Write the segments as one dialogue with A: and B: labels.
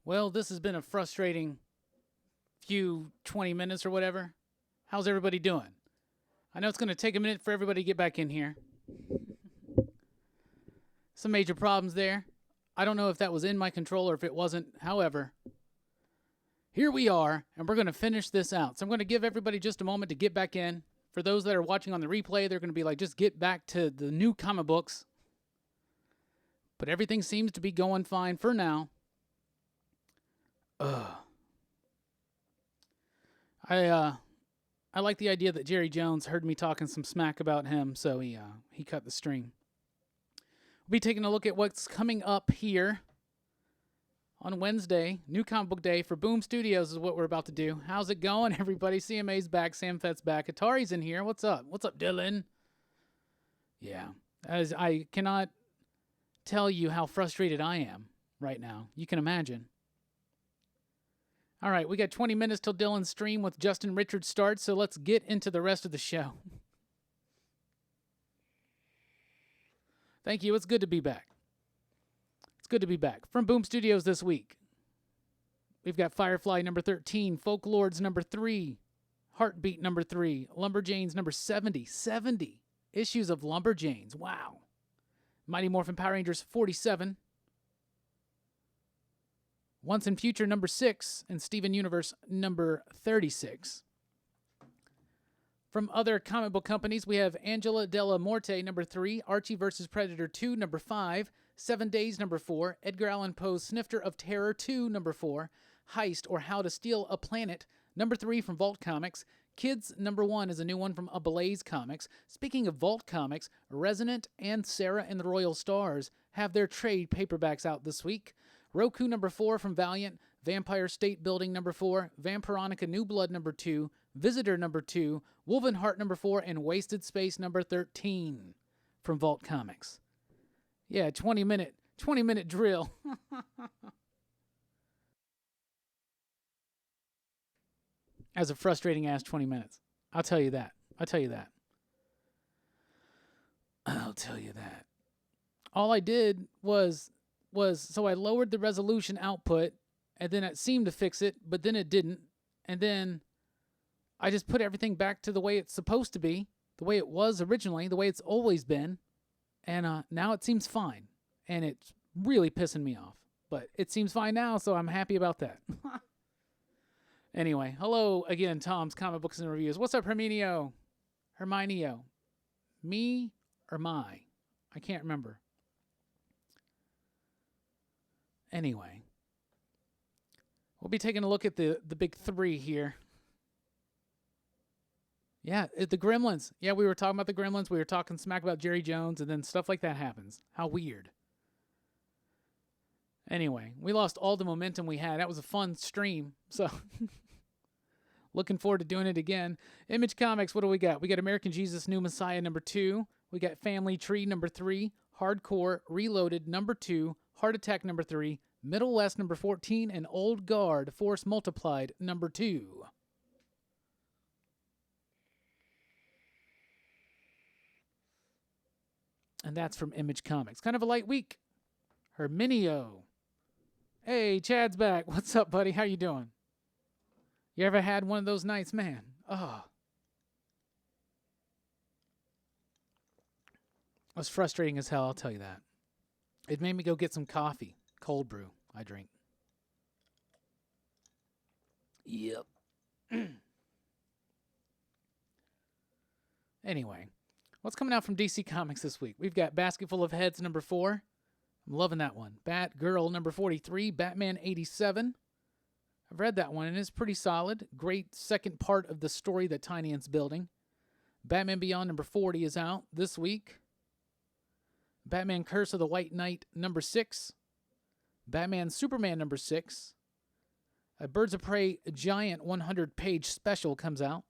A: Well, this has been a frustrating few 20 minutes or whatever. How's everybody doing? I know it's going to take a minute for everybody to get back in here. Some major problems there. I don't know if that was in my control or if it wasn't. However, here we are, and we're going to finish this out. So I'm going to give everybody just a moment to get back in. For those that are watching on the replay, they're going to be like, just get back to the new comic books. But everything seems to be going fine for now. I like the idea that Jerry Jones heard me talking some smack about him, so he cut the stream. We'll be taking a look at what's coming up here on Wednesday. New comic book day for Boom Studios is what we're about to do. How's it going, everybody? CMA's back, Sam Fett's back, Atari's in here. What's up? What's up, Dylan? Yeah, as I cannot tell you how frustrated I am right now. You can imagine. All right, we got 20 minutes till Dylan's stream with Justin Richards starts, so let's get into the rest of the show. Thank you. It's good to be back. It's good to be back. From Boom Studios this week, we've got Firefly number 13, Folklords number 3, Heartbeat number 3, Lumberjanes number 70. 70 issues of Lumberjanes. Wow. Mighty Morphin Power Rangers 47. Once and Future number 6, and Steven Universe number 36. From other comic book companies, we have Angela Della Morte number 3, Archie vs. Predator 2 number 5, 7 Days number 4, Edgar Allan Poe's Snifter of Terror 2 number 4, Heist or How to Steal a Planet number 3 from Vault Comics, Kids number 1 is a new one from Ablaze Comics. Speaking of Vault Comics, Resonant and Sarah and the Royal Stars have their trade paperbacks out this week. Roku number 4 from Valiant, Vampire State Building number 4, Vampironica New Blood number 2, Visitor number 2, Woven Heart number 4, and Wasted Space number 13 from Vault Comics. Yeah, 20-minute drill. As a frustrating ass 20 minutes. I'll tell you that. All I did was so I lowered the resolution output, and then it seemed to fix it, but then it didn't. And then I just put everything back to the way it's supposed to be, the way it was originally, the way it's always been. And now it seems fine. And it's really pissing me off. But it seems fine now, so I'm happy about that. Anyway, hello again, Tom's Comic Books and Reviews. What's up, Herminio? Me or my? I can't remember. Anyway, we'll be taking a look at the big three here. Yeah, the Gremlins. Yeah, we were talking about the Gremlins. We were talking smack about Jerry Jones, and then stuff like that happens. How weird. Anyway, we lost all the momentum we had. That was a fun stream, so looking forward to doing it again. Image Comics, what do we got? We got American Jesus New Messiah number 2. We got Family Tree number 3. Hardcore Reloaded number 2. Heart Attack number 3. Middle West number 14. And Old Guard Force Multiplied number 2. And that's from Image Comics. Kind of a light week. Herminio. Hey, Chad's back. What's up, buddy? How you doing? You ever had one of those nights, man? Oh. It was frustrating as hell, I'll tell you that. It made me go get some coffee. Cold brew, I drink. Yep. Anyway, what's coming out from DC Comics this week? We've got Basketful of Heads number 4. I'm loving that one. Batgirl number 43. Batman 87. I've read that one, and it's pretty solid. Great second part of the story that Tynian's building. Batman Beyond number 40 is out this week. Batman Curse of the White Knight number 6. Batman Superman number 6. A Birds of Prey giant 100-page special comes out.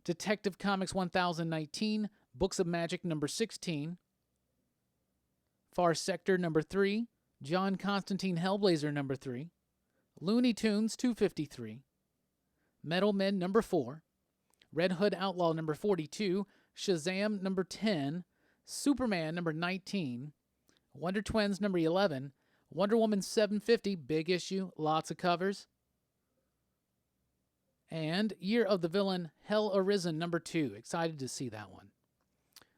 A: Detective Comics 1019. Books of Magic number 16. Far Sector number 3. John Constantine Hellblazer number 3. Looney Tunes 253. Metal Men number 4. Red Hood Outlaw number 42. Shazam number 10. Superman number 19. Wonder Twins number 11. Wonder Woman 750, big issue, lots of covers. And Year of the Villain, Hell Arisen #2. Excited to see that one.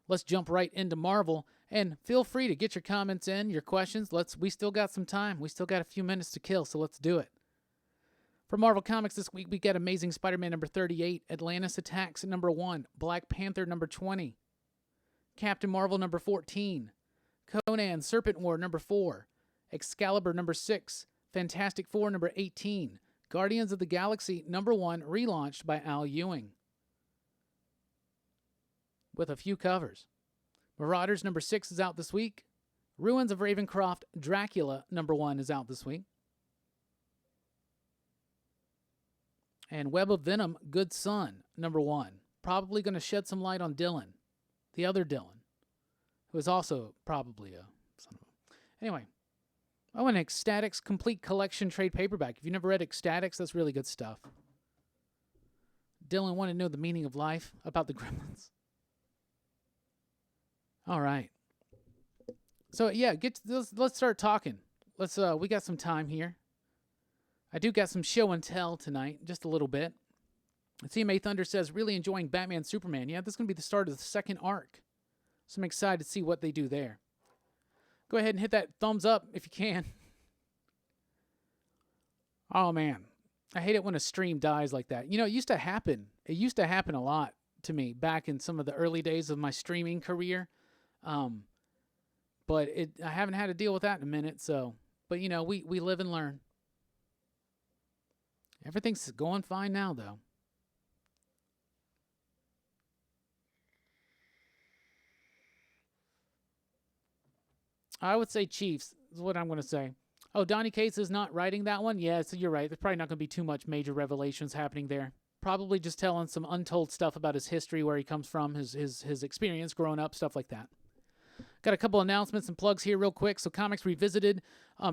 A: Let's jump right into Marvel, and feel free to get your comments in, your questions. We still got some time. We still got a few minutes to kill, so let's do it. For Marvel Comics this week, we got Amazing Spider-Man #38, Atlantis Attacks #1, Black Panther #20, Captain Marvel #14, Conan Serpent War #4, Excalibur #6, Fantastic Four #18, Guardians of the Galaxy #1, relaunched by Al Ewing, with a few covers. Marauders #6 is out this week. Ruins of Ravencroft, Dracula #1 is out this week. And Web of Venom, Good Son #1. Probably going to shed some light on Dylan, the other Dylan, who is also probably a son of a... Anyway. Oh, and Ecstatics Complete Collection trade paperback. If you've never read Ecstatics, that's really good stuff. Dylan wanted to know the meaning of life about the gremlins. All right. So, yeah, let's start talking. We got some time here. I do got some show and tell tonight, just a little bit. CMA Thunder says, really enjoying Batman Superman. Yeah, this is going to be the start of the second arc. So I'm excited to see what they do there. Go ahead and hit that thumbs up if you can. Oh, man. I hate it when a stream dies like that. You know, it used to happen. It used to happen a lot to me back in some of the early days of my streaming career. But I haven't had to deal with that in a minute. So, but, you know, we live and learn. Everything's going fine now, though. I would say Chiefs is what I'm going to say. Oh, Donnie Cates is not writing that one? Yeah, so you're right. There's probably not going to be too much major revelations happening there. Probably just telling some untold stuff about his history, where he comes from, his experience growing up, stuff like that. Got a couple announcements and plugs here real quick. So Comics Revisited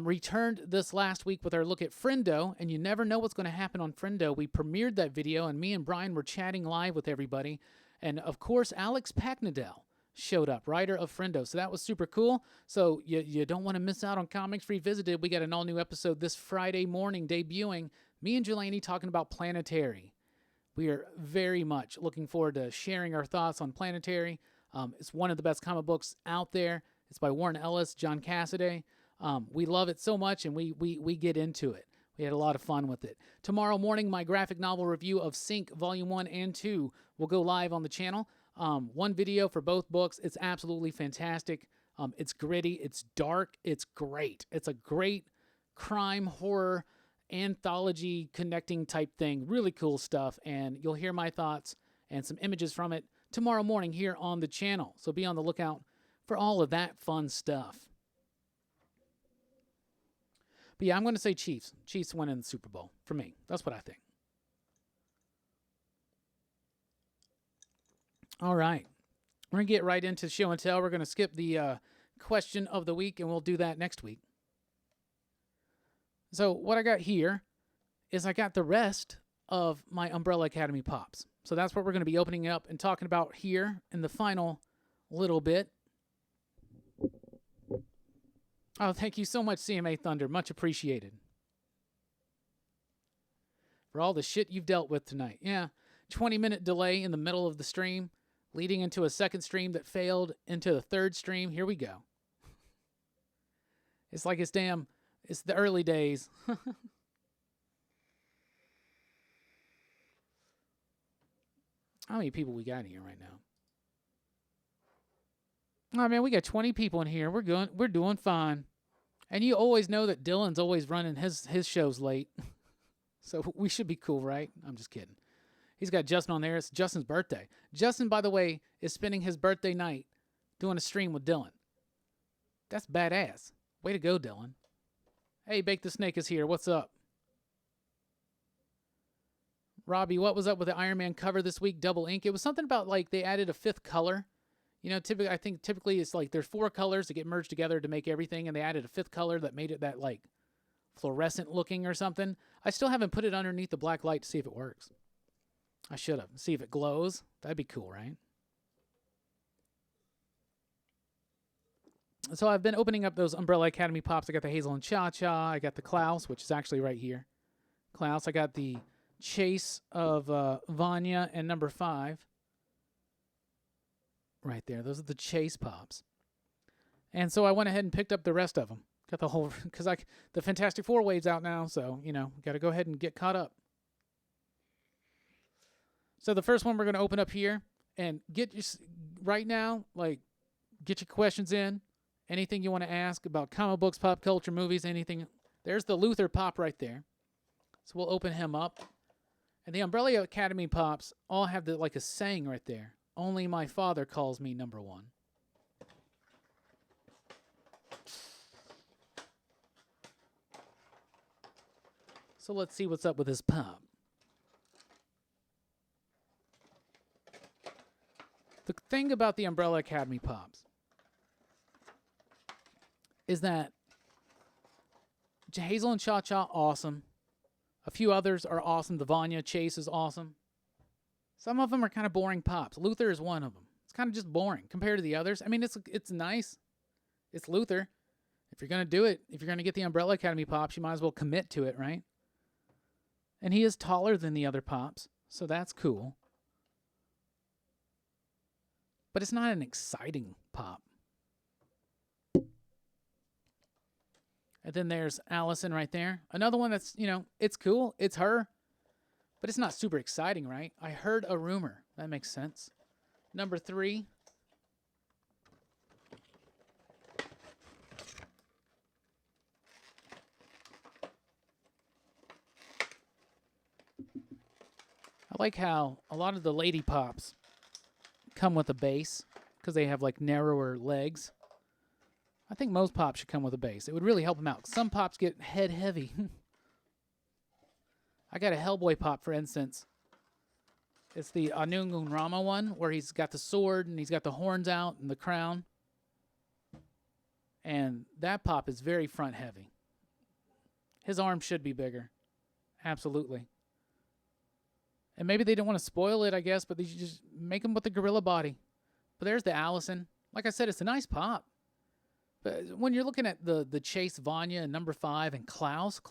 A: returned this last week with our look at Friendo, and you never know what's going to happen on Friendo. We premiered that video, and me and Brian were chatting live with everybody. And, of course, Alex Packnadell showed up, writer of Friendo. So that was super cool. So you don't want to miss out on Comics Revisited. We got an all-new episode this Friday morning debuting. Me and Jelani talking about Planetary. We are very much looking forward to sharing our thoughts on Planetary. It's one of the best comic books out there. It's by Warren Ellis, John Cassaday. We love it so much, and we get into it. We had a lot of fun with it. Tomorrow morning, my graphic novel review of Sync Volume 1 and 2 will go live on the channel. One video for both books. It's absolutely fantastic. It's gritty. It's dark. It's great. It's a great crime horror anthology connecting type thing. Really cool stuff, and you'll hear my thoughts and some images from it tomorrow morning here on the channel. So be on the lookout for all of that fun stuff. But yeah, I'm going to say Chiefs. Chiefs win in the Super Bowl for me. That's what I think. All right. We're going to get right into show and tell. We're going to skip the question of the week, and we'll do that next week. So what I got here is I got the rest of my Umbrella Academy Pops. So that's what we're going to be opening up and talking about here in the final little bit. Oh, thank you so much, CMA Thunder. Much appreciated. For all the shit you've dealt with tonight. Yeah, 20-minute delay in the middle of the stream, leading into a second stream that failed, into the third stream. Here we go. It's like it's the early days. How many people we got in here right now? Oh, man, we got 20 people in here. We're doing fine. And you always know that Dylan's always running his shows late. So we should be cool, right? I'm just kidding. He's got Justin on there. It's Justin's birthday. Justin, by the way, is spending his birthday night doing a stream with Dylan. That's badass. Way to go, Dylan. Hey, Bake the Snake is here. What's up? Robbie, what was up with the Iron Man cover this week? Double ink. It was something about like they added a fifth color. You know, typically it's like there's 4 colors that get merged together to make everything, and they added a 5th color that made it that like fluorescent looking or something. I still haven't put it underneath the black light to see if it works. I should have. See if it glows. That'd be cool, right? So I've been opening up those Umbrella Academy pops. I got the Hazel and Cha-Cha. I got the Klaus, which is actually right here. Klaus. I got the Chase of Vanya and number 5. Right there. Those are the Chase pops. And so I went ahead and picked up the rest of them. Got the whole, because the Fantastic Four wave's out now, so, got to go ahead and get caught up. So the first one we're going to open up here and right now, get your questions in. Anything you want to ask about comic books, pop culture, movies, anything. There's the Luther pop right there. So we'll open him up. And the Umbrella Academy pops all have a saying right there. Only my father calls me number 1. So let's see what's up with this pop. The thing about the Umbrella Academy pops is that Hazel and Cha-Cha, awesome. A few others are awesome. The Vanya Chase is awesome. Some of them are kind of boring pops. Luther is one of them. It's kind of just boring compared to the others. I mean, it's nice. It's Luther. If you're going to do it, if you're going to get the Umbrella Academy pops, you might as well commit to it, right? And he is taller than the other pops, so that's cool. But it's not an exciting pop. And then there's Allison right there. Another one that's, it's cool. It's her. But it's not super exciting, right? I heard a rumor. That makes sense. Number 3. I like how a lot of the lady pops come with a base because they have narrower legs. I think most pops should come with a base. It would really help them out. Some pops get head heavy. I got a Hellboy pop, for instance. It's the Anungun Rama one, where he's got the sword and he's got the horns out and the crown. And that pop is very front heavy. His arms should be bigger. Absolutely. And maybe they don't want to spoil it, I guess, but they should just make him with the gorilla body. But there's the Allison. Like I said, it's a nice pop. But when you're looking at the Chase Vanya and number 5 and Klaus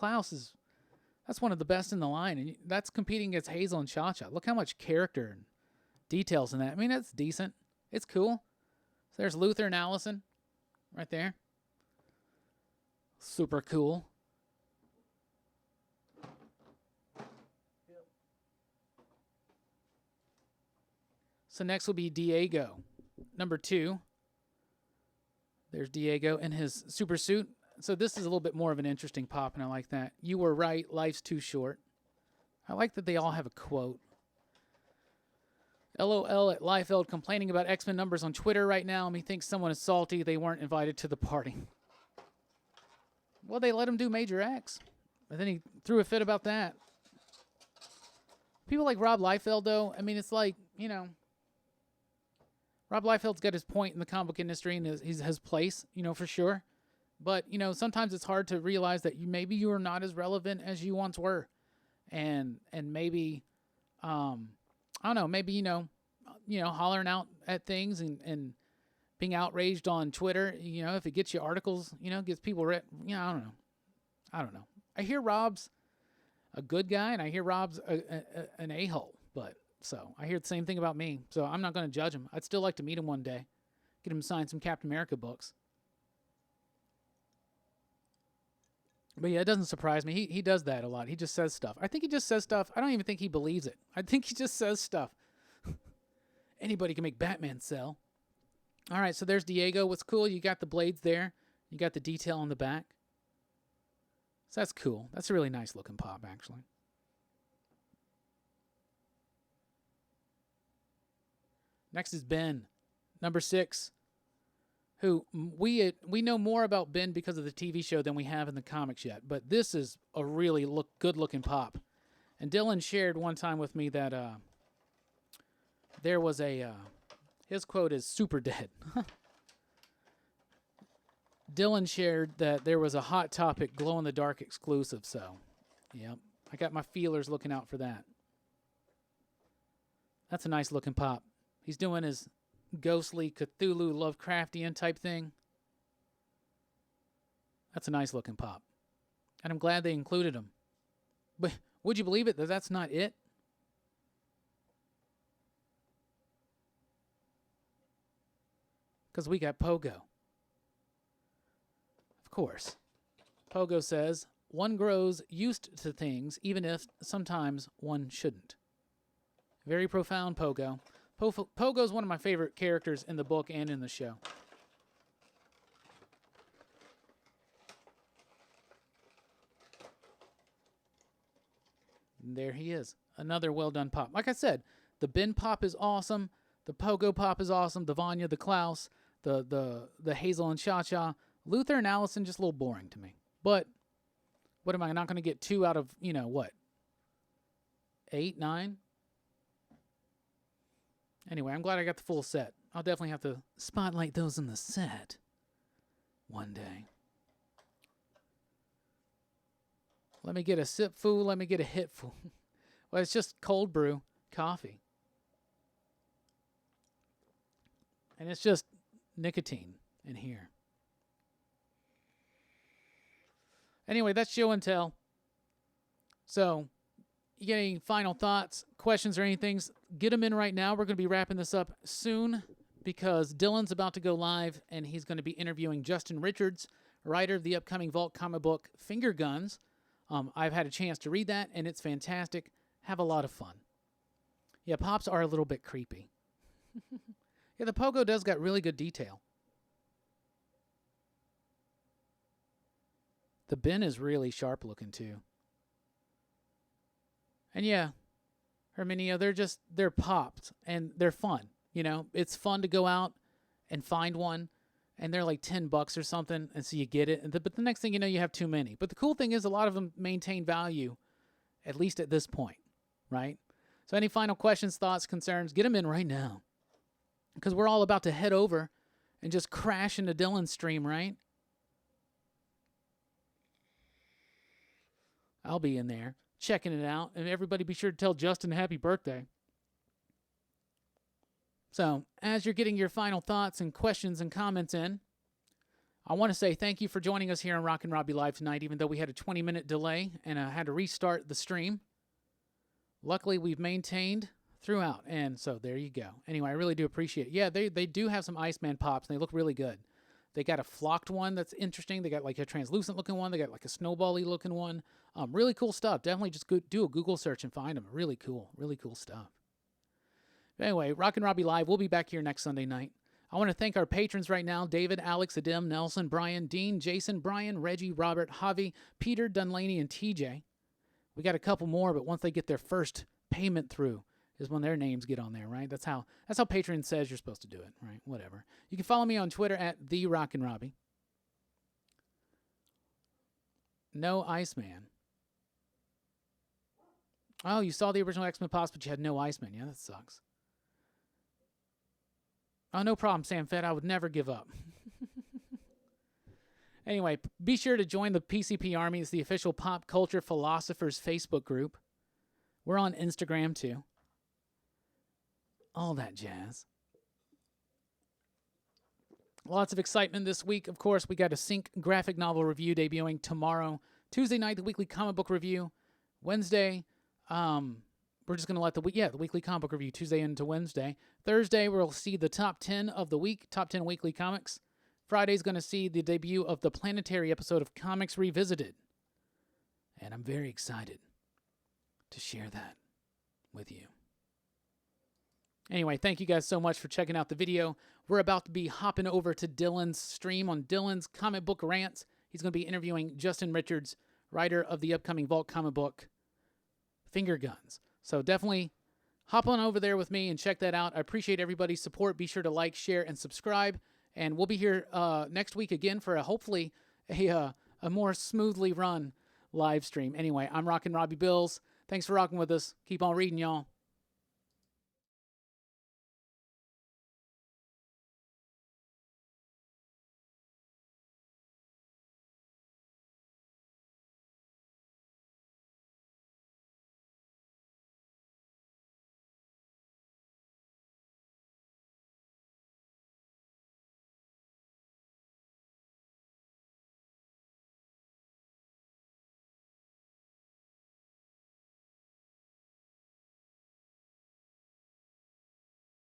A: that's one of the best in the line. And that's competing against Hazel and Cha-Cha. Look how much character and details in that. I mean, that's decent. It's cool. So there's Luther and Allison right there. Super cool. So next will be Diego, number 2. There's Diego in his super suit. So this is a little bit more of an interesting pop, and I like that. You were right, life's too short. I like that they all have a quote. LOL at Liefeld complaining about X-Men numbers on Twitter right now. And he thinks someone is salty they weren't invited to the party. Well, they let him do Major X. And then he threw a fit about that. People like Rob Liefeld, though, I mean, it's like, Rob Liefeld's got his point in the comic book industry and his place, for sure. But, sometimes it's hard to realize that maybe you are not as relevant as you once were. And maybe, I don't know, maybe, hollering out at things and being outraged on Twitter, if it gets you articles, gets people, I don't know. I hear Rob's a good guy and I hear Rob's an a-hole, but so I hear the same thing about me. So I'm not going to judge him. I'd still like to meet him one day, get him to sign some Captain America books. But yeah, it doesn't surprise me. He does that a lot. He just says stuff. I think he just says stuff. I don't even think he believes it. I think he just says stuff. Anybody can make Batman sell. All right, so there's Diego. What's cool, you got the blades there. You got the detail on the back. So that's cool. That's a really nice looking pop, actually. Next is Ben, number 6. Who we know more about Ben because of the TV show than we have in the comics yet. But this is a really good-looking pop. And Dylan shared one time with me that there was his quote is super dead. Dylan shared that there was a Hot Topic glow-in-the-dark exclusive. So, yep, I got my feelers looking out for that. That's a nice-looking pop. He's doing his ghostly Cthulhu Lovecraftian type thing. That's a nice looking pop. And I'm glad they included him. But would you believe it that that's not it? Because we got Pogo. Of course. Pogo says, one grows used to things, even if sometimes one shouldn't. Very profound, Pogo. Pogo's one of my favorite characters in the book and in the show. And there he is. Another well-done pop. Like I said, the Ben pop is awesome. The Pogo pop is awesome. The Vanya, the Klaus, the Hazel and Cha-Cha. Luther and Allison, just a little boring to me. But what am I not going to get 2 out of, what? 8, 9? Anyway, I'm glad I got the full set. I'll definitely have to spotlight those in the set one day. Let me get a sip foo. Let me get a hit foo. Well, it's just cold brew coffee. And it's just nicotine in here. Anyway, that's show and tell. So, you get any final thoughts, questions, or anything? Get them in right now. We're going to be wrapping this up soon because Dylan's about to go live, and he's going to be interviewing Justin Richards, writer of the upcoming Vault comic book Finger Guns. I've had a chance to read that, and it's fantastic. Have a lot of fun. Yeah, pops are a little bit creepy. Yeah, the Pogo does got really good detail. The bin is really sharp looking too. And yeah, Herminia, they're popped and they're fun. It's fun to go out and find one and they're like $10 or something. And so you get it. But the next thing you know, you have too many. But the cool thing is a lot of them maintain value, at least at this point, right? So any final questions, thoughts, concerns, get them in right now. Because we're all about to head over and just crash into Dylan's stream, right? I'll be in there checking it out. And everybody be sure to tell Justin happy birthday. So, as you're getting your final thoughts and questions and comments in, I want to say thank you for joining us here on Rockin Robbie Live tonight, even though we had a 20-minute delay and I had to restart the stream. Luckily, we've maintained throughout, and so there you go. Anyway, I really do appreciate it. Yeah, they do have some Iceman pops, and they look really good. They got a flocked one that's interesting. They got like a translucent looking one. They got like a snowball-y looking one. Really cool stuff. Definitely just do a Google search and find them. Really cool stuff. Anyway, Rockin Robbie Live. We'll be back here next Sunday night. I want to thank our patrons right now: David, Alex, Adim, Nelson, Brian, Dean, Jason, Brian, Reggie, Robert, Javi, Peter, Dunlaney, and TJ. We got a couple more, but once they get their first payment through is when their names get on there, right? That's how Patreon says you're supposed to do it, right? Whatever. You can follow me on Twitter at @TheRockinRobbie. No Iceman. Oh, you saw the original X-Men Pops, but you had no Iceman. Yeah, that sucks. Oh, no problem, Sam Fett. I would never give up. Anyway, be sure to join the PCP Army. It's the official Pop Culture Philosophers Facebook group. We're on Instagram, too. All that jazz. Lots of excitement this week. Of course, we got a Sync graphic novel review debuting tomorrow. Tuesday night, the weekly comic book review. Wednesday, we're just going to let the weekly comic book review Tuesday into Wednesday. Thursday, we'll see the top 10 of the week, top 10 weekly comics. Friday's going to see the debut of the planetary episode of Comics Revisited. And I'm very excited to share that with you. Anyway, thank you guys so much for checking out the video. We're about to be hopping over to Dylan's stream on Dylan's comic book rants. He's going to be interviewing Justin Richards, writer of the upcoming Vault comic book Finger Guns. So definitely hop on over there with me and check that out. I appreciate everybody's support. Be sure to like, share, and subscribe. And we'll be here next week again for hopefully a more smoothly run live stream. Anyway, I'm Rockin Robbie Bills. Thanks for rocking with us. Keep on reading, y'all.